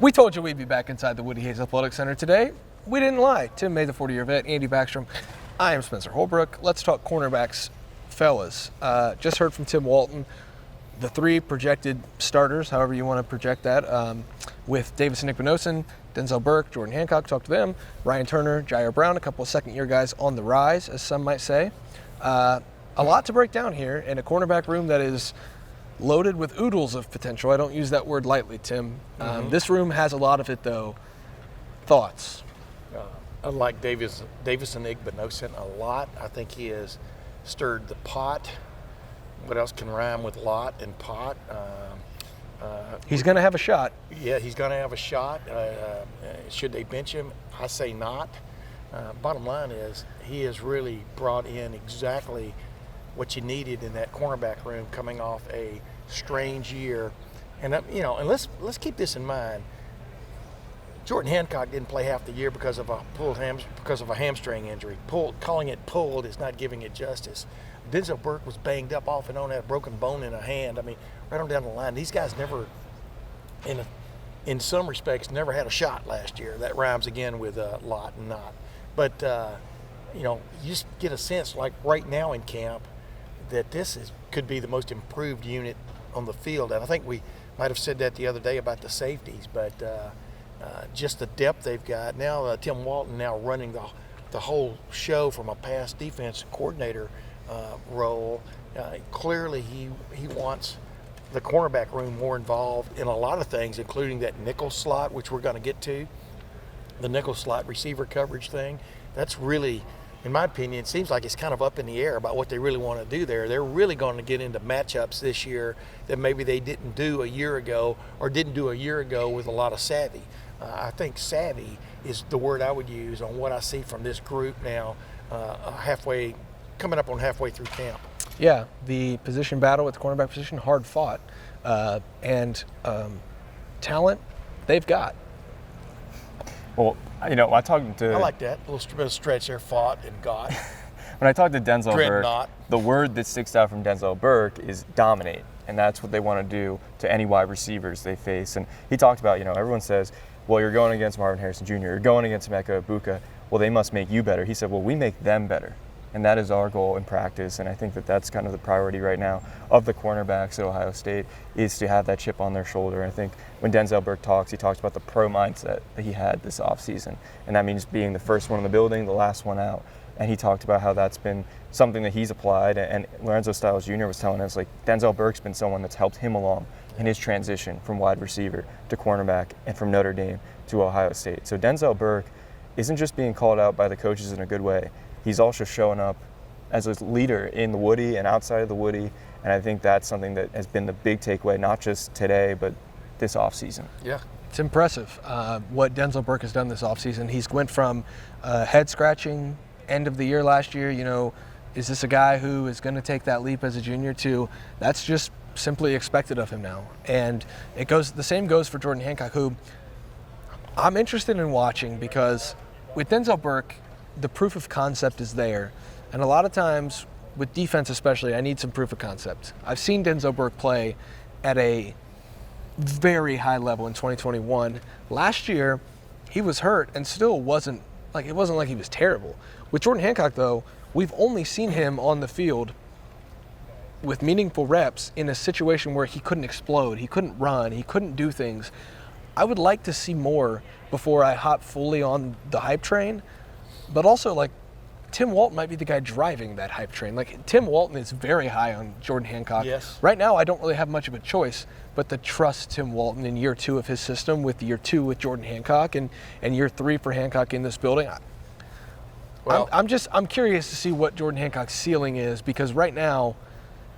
We told you we'd be back inside the Woody Hayes Athletic Center today. We didn't lie. Tim May, the 40-year vet, Andy Backstrom. I am Spencer Holbrook. Let's talk cornerbacks, fellas. Just heard from Tim Walton, the three projected starters, however you want to project that, with Davis Nickbenosin, Denzel Burke, Jordan Hancock, talked to them, Ryan Turner, Jair Brown, a couple of second-year guys on the rise, as some might say. A lot to break down here in a cornerback room that is loaded with oodles of potential. I don't use that word lightly, Tim. This room has a lot of it, though. Thoughts? I like Davis Nickbenosin a lot. I think he has stirred the pot. What else can rhyme with lot and pot? He's going to have a shot. Yeah, he's going to have a shot. Should they bench him? I say not. Bottom line is he has really brought in exactly what you needed in that cornerback room coming off a strange year. And let's keep this in mind. Jordan Hancock didn't play half the year because of a hamstring injury. Calling it pulled is not giving it justice. Denzel Burke was banged up off and on, had a broken bone in a hand. I mean, right on down the line. These guys never, in some respects, never had a shot last year. That rhymes again with lot and not. But you just get a sense, like right now in camp, that could be the most improved unit on the field. And I think we might have said that the other day about the safeties, but just the depth they've got. Now Tim Walton now running the whole show from a pass defense coordinator role. Clearly he wants the cornerback room more involved in a lot of things, including that nickel slot, which we're going to get to, the nickel slot receiver coverage thing. That's really, in my opinion, it seems like it's kind of up in the air about what they really want to do there. They're really going to get into matchups this year that maybe they didn't do a year ago with a lot of savvy. I think savvy is the word I would use on what I see from this group now, coming up on halfway through camp. Yeah, the position battle at the cornerback position, hard fought. And talent, they've got. Well, I talked to... I like that. A little bit of stretch there, fought and got. When I talked to Denzel Burke, the word that sticks out from Denzel Burke is dominate. And that's what they want to do to any wide receivers they face. And he talked about, everyone says, well, you're going against Marvin Harrison Jr., you're going against Emeka Egbuka. Well, they must make you better. He said, well, we make them better. And that is our goal in practice. And I think that that's kind of the priority right now of the cornerbacks at Ohio State, is to have that chip on their shoulder. I think when Denzel Burke talks, he talks about the pro mindset that he had this offseason. And that means being the first one in the building, the last one out. And he talked about how that's been something that he's applied. And Lorenzo Styles Jr. was telling us, Denzel Burke's been someone that's helped him along in his transition from wide receiver to cornerback and from Notre Dame to Ohio State. So Denzel Burke isn't just being called out by the coaches in a good way. He's also showing up as a leader in the Woody and outside of the Woody, and I think that's something that has been the big takeaway, not just today, but this offseason. Yeah, it's impressive what Denzel Burke has done this offseason. He's went from head-scratching end of the year last year, is this a guy who is going to take that leap as a junior, to that's just simply expected of him now. And the same goes for Jordan Hancock, who I'm interested in watching, because with Denzel Burke, the proof of concept is there. And a lot of times, with defense especially, I need some proof of concept. I've seen Denzel Burke play at a very high level in 2021. Last year, he was hurt and still it wasn't like he was terrible. With Jordan Hancock, though, we've only seen him on the field with meaningful reps in a situation where he couldn't explode, he couldn't run, he couldn't do things. I would like to see more before I hop fully on the hype train. But also, Tim Walton might be the guy driving that hype train. Tim Walton is very high on Jordan Hancock. Yes. Right now, I don't really have much of a choice but to trust Tim Walton in year 2 of his system, with year 2 with Jordan Hancock, and year 3 for Hancock in this building. I'm curious to see what Jordan Hancock's ceiling is, because right now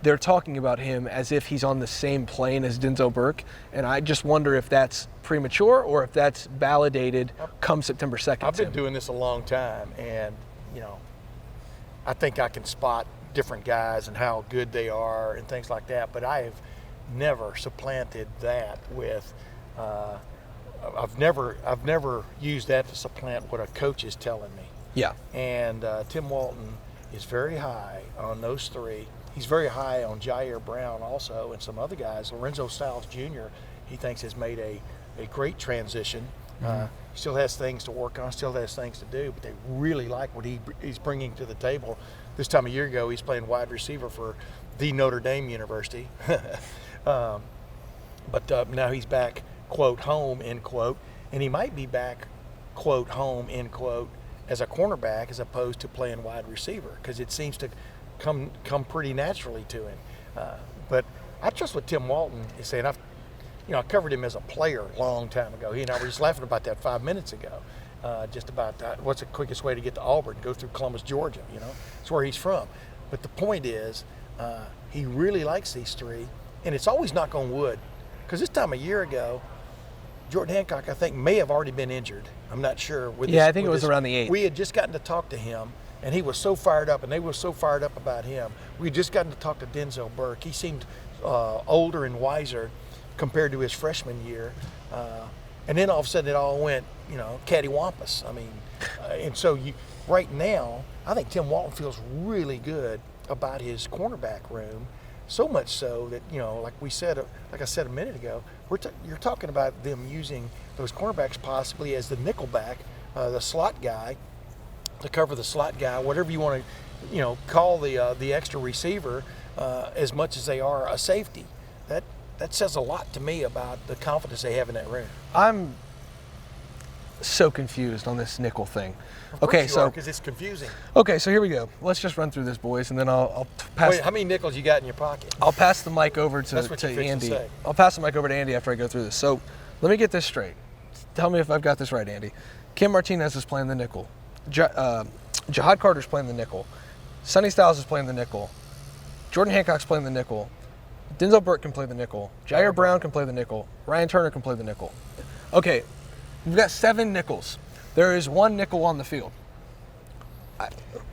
they're talking about him as if he's on the same plane as Denzel Burke, and I just wonder if that's premature or if that's validated come September 2nd. I've been doing this a long time, and I think I can spot different guys and how good they are and things like that, but I have never supplanted that with I've never used that to supplant what a coach is telling me. Yeah. And Tim Walton is very high on those three. He's very high on Jair Brown also, and some other guys. Lorenzo Styles Jr., he thinks, has made a a great transition. Still has things to work on, still has things to do, but they really like what he's bringing to the table. This time a year ago, he's playing wide receiver for the Notre Dame University. But now he's back, quote, home, end quote, and he might be back, quote, home, end quote, as a cornerback as opposed to playing wide receiver, because it seems to come pretty naturally to him. But I trust what Tim Walton is saying. I covered him as a player a long time ago. He and I were just laughing about that 5 minutes ago, just about what's the quickest way to get to Auburn, go through Columbus, Georgia. It's where he's from. But the point is, he really likes these three, and it's always knock on wood, because this time a year ago, Jordan Hancock, I think, may have already been injured. I'm not sure. I think it was around the 8th. We had just gotten to talk to him, and he was so fired up, and they were so fired up about him. We had just gotten to talk to Denzel Burke. He seemed older and wiser compared to his freshman year. And then all of a sudden it all went, cattywampus. And so right now, I think Tim Walton feels really good about his cornerback room, so much so that, like I said a minute ago, you're talking about them using those cornerbacks possibly as the nickelback, the slot guy, to cover the slot guy, whatever you want to, call the extra receiver, as much as they are a safety. That says a lot to me about the confidence they have in that room. I'm so confused on this nickel thing. Because it's confusing. Okay, so here we go. Let's just run through this, boys, and then I'll pass. Wait, how many nickels you got in your pocket? I'll pass the mic over to Andy. To say. I'll pass the mic over to Andy after I go through this. So let me get this straight. Tell me if I've got this right, Andy. Kim Martinez is playing the nickel. Jahad Carter's playing the nickel. Sonny Styles is playing the nickel. Jordan Hancock's playing the nickel. Denzel Burke can play the nickel. Jair Brown can play the nickel. Ryan Turner can play the nickel. Okay, we've got 7 nickels. There is 1 nickel on the field.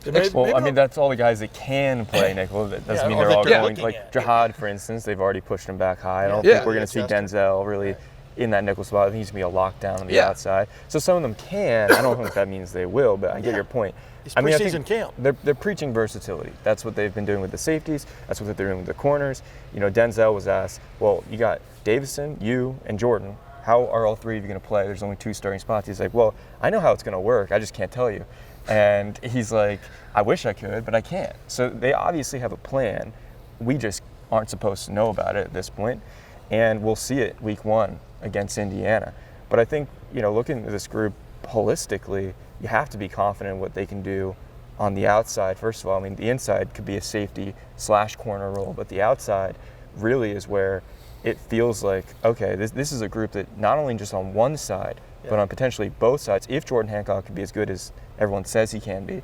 That's all the guys that can play nickel. That doesn't mean they're all going. Like Jahad, for instance, they've already pushed him back high. I don't think we're going to see Denzel really in that nickel spot. I think he's going to be a lockdown on the outside. So some of them can. I don't think that means they will, but I get your point. It's preseason camp. They're preaching versatility. That's what they've been doing with the safeties. That's what they're doing with the corners. Denzel was asked, well, you got Davison, you, and Jordan. How are all 3 of you going to play? There's only 2 starting spots. He's like, well, I know how it's going to work. I just can't tell you. And he's like, I wish I could, but I can't. So they obviously have a plan. We just aren't supposed to know about it at this point. And we'll see it week 1 against Indiana. But I think, looking at this group holistically, you have to be confident in what they can do on the outside. First of all, the inside could be a safety / corner role, but the outside really is where it feels like, okay, this is a group that not only just on one side, but on potentially both sides, if Jordan Hancock can be as good as everyone says he can be,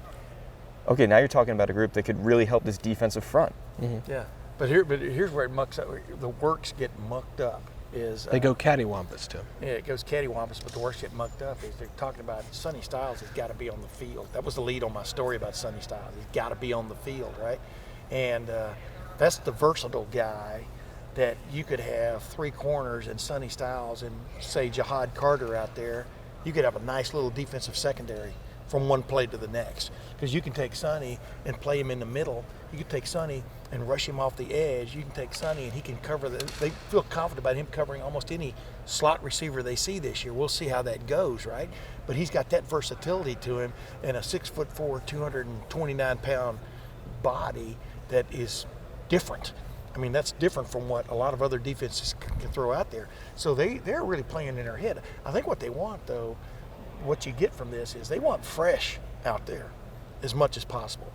okay, now you're talking about a group that could really help this defensive front. Mm-hmm. Yeah, but here's where it mucks up. The works get mucked up. They go cattywampus too. Yeah, it goes cattywampus, but the worst get mucked up is they're talking about Sonny Styles has got to be on the field. That was the lead on my story about Sonny Styles. He's got to be on the field, right? And that's the versatile guy that you could have 3 corners and Sonny Styles and, say, Jahad Carter out there. You could have a nice little defensive secondary from one play to the next, because you can take Sonny and play him in the middle. You can take Sonny and rush him off the edge. You can take Sonny and he can cover they feel confident about him covering almost any slot receiver they see this year. We'll see how that goes, right? But he's got that versatility to him and a 6'4", 229-pound body that is different. That's different from what a lot of other defenses can throw out there. So they're really playing in their head. I think what they want, though, what you get from this is they want fresh out there as much as possible,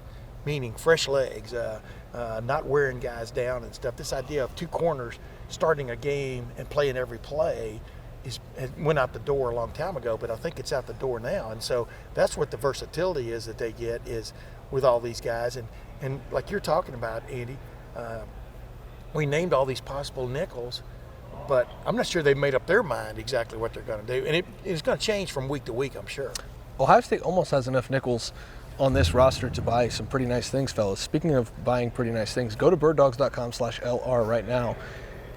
meaning fresh legs, not wearing guys down and stuff. This idea of 2 corners starting a game and playing every play went out the door a long time ago, but I think it's out the door now. And so that's what the versatility is that they get is with all these guys. And like you're talking about, Andy, we named all these possible nickels, but I'm not sure they've made up their mind exactly what they're going to do. And it's going to change from week to week, I'm sure. Ohio State almost has enough nickels on this roster to buy some pretty nice things, fellas. Speaking of buying pretty nice things, go to birddogs.com/LR right now.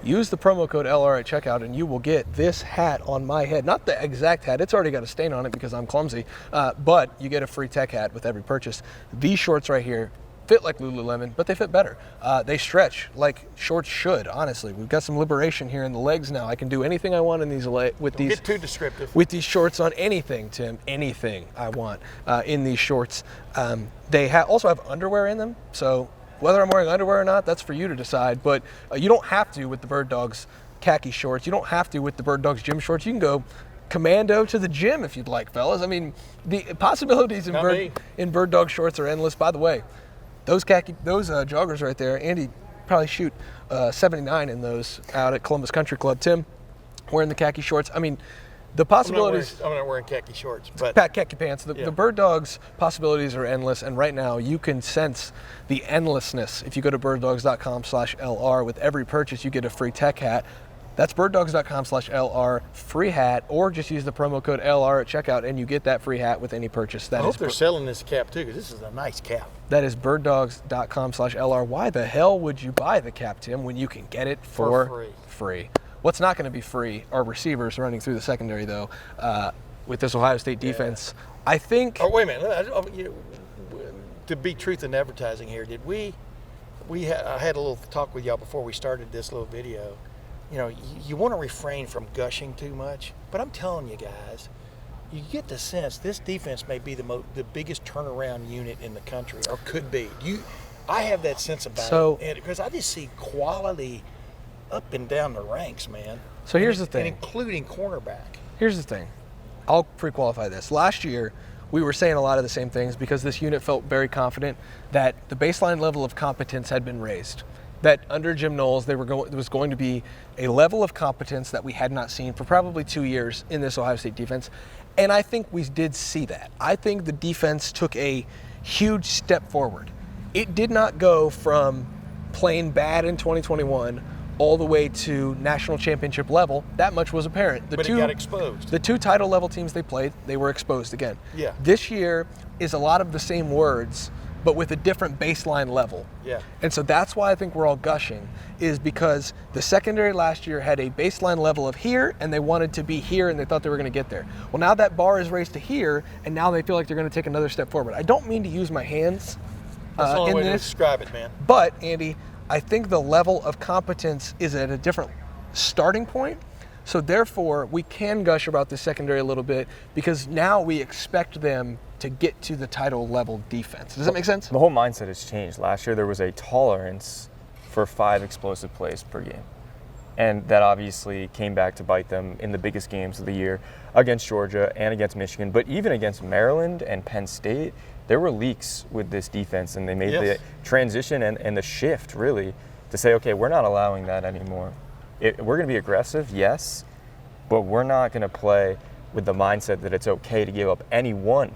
Use the promo code LR at checkout and you will get this hat on my head. Not the exact hat, it's already got a stain on it because I'm clumsy, but you get a free tech hat with every purchase. These shorts right here, fit like Lululemon, but they fit better. They stretch like shorts should, honestly. We've got some liberation here in the legs now. I can do anything I want in these with these. Get too descriptive. With these shorts on, anything, Tim, anything I want in these shorts. They also have underwear in them, so whether I'm wearing underwear or not, that's for you to decide. But you don't have to with the Bird Dogs khaki shorts. You don't have to with the Bird Dogs gym shorts. You can go commando to the gym if you'd like, fellas. I mean, the possibilities in Bird Dog shorts are endless. By the way, those joggers right there, Andy probably shoot 79 in those out at Columbus Country Club. Tim, wearing the khaki shorts. I mean, the possibilities. I'm not wearing khaki shorts, but khaki pants. The Bird Dogs possibilities are endless, and right now you can sense the endlessness if you go to birddogs.com/LR. With every purchase, you get a free tech hat. That's birddogs.com/LR, free hat, or just use the promo code LR at checkout, and you get that free hat with any purchase. I hope they're selling this cap too, because this is a nice cap. That is birddogs.com/LR. Why the hell would you buy the cap, Tim, when you can get it for free? What's not going to be free are receivers running through the secondary, though, with this Ohio State defense. Yeah. I think. Oh, wait a minute. To be truth in advertising here, did I had a little talk with y'all before we started this little video. You know, you want to refrain from gushing too much, but I'm telling you guys, you get the sense this defense may be the biggest turnaround unit in the country, or could be. I have that sense about it, because I just see quality up and down the ranks, man. So here's the thing. And including cornerback. Here's the thing. I'll pre-qualify this. Last year, we were saying a lot of the same things because this unit felt very confident that the baseline level of competence had been raised. That under Jim Knowles, there was going to be a level of competence that we had not seen for probably 2 years in this Ohio State defense. And I think we did see that. I think the defense took a huge step forward. It did not go from playing bad in 2021 all the way to national championship level. That much was apparent. But it got exposed. The two title level teams they played, they were exposed again. Yeah. This year is a lot of the same words, but with a different baseline level. Yeah. And so that's why I think we're all gushing, is because the secondary last year had a baseline level of here, and they wanted to be here, and they thought they were going to get there. Well, now that bar is raised to here, and now they feel like they're going to take another step forward. I don't mean to use my hands That's the only in way to this, describe it, man. But, Andy, I think the level of competence is at a different starting point. So therefore, we can gush about the secondary a little bit because now we expect them to get to the title level defense. Does that make sense? The whole mindset has changed. Last year, there was a tolerance for 5 explosive plays per game. And that obviously came back to bite them in the biggest games of the year against Georgia and against Michigan. But even against Maryland and Penn State, there were leaks with this defense, and they made the transition and the shift, really, to say, okay, we're not allowing that anymore. We're going to be aggressive, yes, but we're not going to play with the mindset that it's okay to give up any one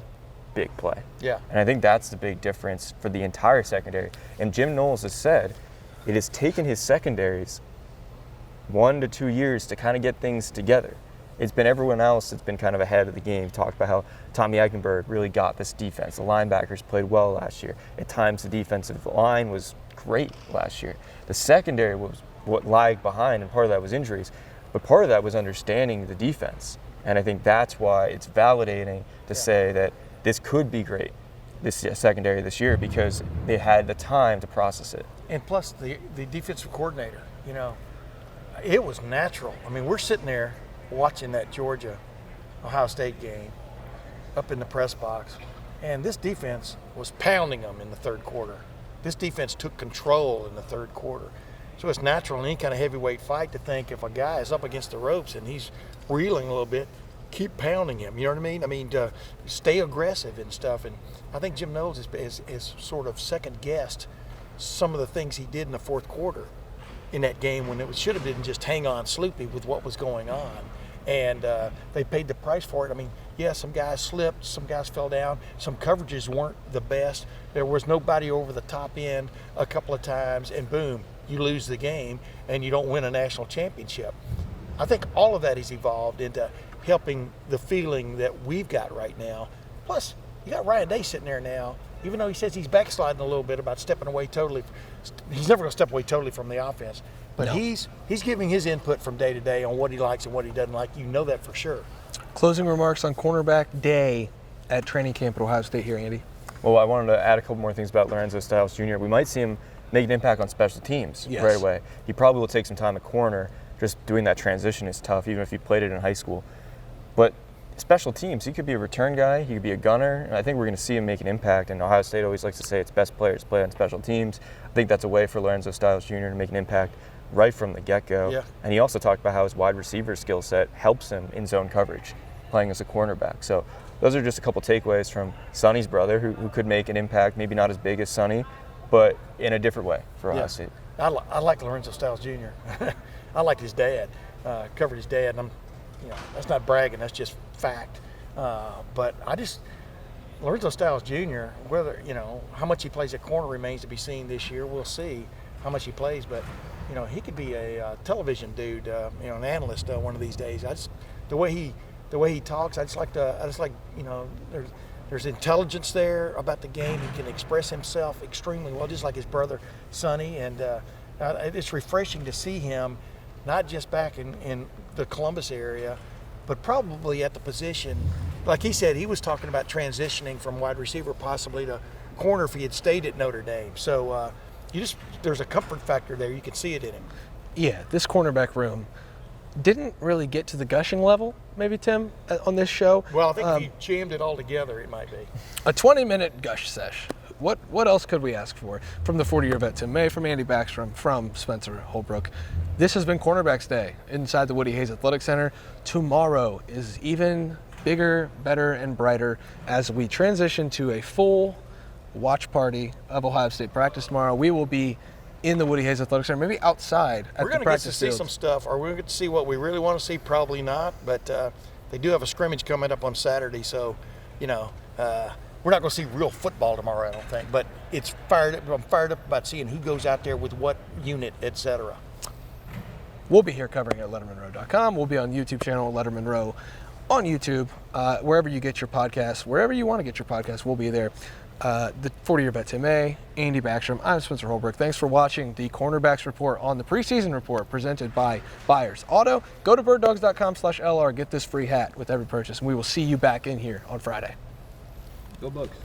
big play. Yeah. And I think that's the big difference for the entire secondary. And Jim Knowles has said it has taken his secondaries 1 to 2 years to kind of get things together. It's been everyone else that's been kind of ahead of the game. Talked about how Tommy Eichenberg really got this defense. The linebackers played well last year. At times, the defensive line was great last year. The secondary was what lagged behind, and part of that was injuries. But part of that was understanding the defense. And I think that's why it's validating to say that this could be great, this secondary this year, because they had the time to process it. And plus, the defensive coordinator, it was natural. I mean, we're sitting there watching that Georgia-Ohio State game up in the press box, and this defense was pounding them in the third quarter. This defense took control in the third quarter. So it's natural in any kind of heavyweight fight to think if a guy is up against the ropes and he's reeling a little bit, keep pounding him. You know what I mean? I mean, to stay aggressive and stuff. And I think Jim Knowles is sort of second-guessed some of the things he did in the fourth quarter in that game when it should have been just hang on Sloopy with what was going on. And they paid the price for it. I mean, yeah, some guys slipped, some guys fell down, some coverages weren't the best. There was nobody over the top end a couple of times, and boom, you lose the game and you don't win a national championship. I think all of that has evolved into helping the feeling that we've got right now. Plus, you got Ryan Day sitting there now, even though he says he's backsliding a little bit about stepping away totally. He's never going to step away totally from the offense. But no. He's giving his input from day to day on what he likes and what he doesn't like. You know that for sure. Closing remarks on cornerback day at training camp at Ohio State here, Andy. Well, I wanted to add a couple more things about Lorenzo Styles Jr. We might see him make an impact on special teams right away. He probably will take some time at corner. Just doing that transition is tough, even if he played it in high school. But special teams, he could be a return guy, he could be a gunner, and I think we're going to see him make an impact. And Ohio State always likes to say its best players play on special teams. I think that's a way for Lorenzo Styles Jr. to make an impact right from the get-go. Yeah. And he also talked about how his wide receiver skill set helps him in zone coverage, playing as a cornerback. So those are just a couple takeaways from Sonny's brother, who could make an impact, maybe not as big as Sonny, but in a different way for Ohio State. I like Lorenzo Styles Jr. I like his dad. Covered his dad, and that's not bragging. That's just fact. But Lorenzo Styles Jr. Whether how much he plays at corner remains to be seen this year. We'll see how much he plays, but he could be a television dude, an analyst one of these days. The way he talks, there's intelligence there about the game. He can express himself extremely well, just like his brother Sonny, and it's refreshing to see him not just back in the Columbus area, but probably at the position. Like he said, he was talking about transitioning from wide receiver possibly to corner if he had stayed at Notre Dame. So there's a comfort factor there. You can see it in him. Yeah, this cornerback room didn't really get to the gushing level, maybe, Tim, on this show. Well, I think if you jammed it all together, it might be. A 20-minute gush sesh. What else could we ask for? From the 40-year vet Tim May, from Andy Backstrom, from Spencer Holbrook. This has been Cornerbacks Day inside the Woody Hayes Athletic Center. Tomorrow is even bigger, better, and brighter as we transition to a full watch party of Ohio State practice tomorrow. We will be in the Woody Hayes Athletic Center, maybe outside at the practice field. We're going to get to see some stuff. Are we going to get to see what we really want to see? Probably not, but they do have a scrimmage coming up on Saturday, so, we're not going to see real football tomorrow, I don't think, but it's fired up. I'm fired up about seeing who goes out there with what unit, etc. We'll be here covering at LettermenRow.com. We'll be on YouTube channel, Lettermen Row, on YouTube, wherever you get your podcasts, wherever you want to get your podcasts, we'll be there. The 40-year vet Tim May, Andy Backstrom, I'm Spencer Holbrook. Thanks for watching the Cornerbacks Report on the preseason report presented by Buyers Auto. Go to birddogs.com/LR, get this free hat with every purchase, and we will see you back in here on Friday. Go Bucks.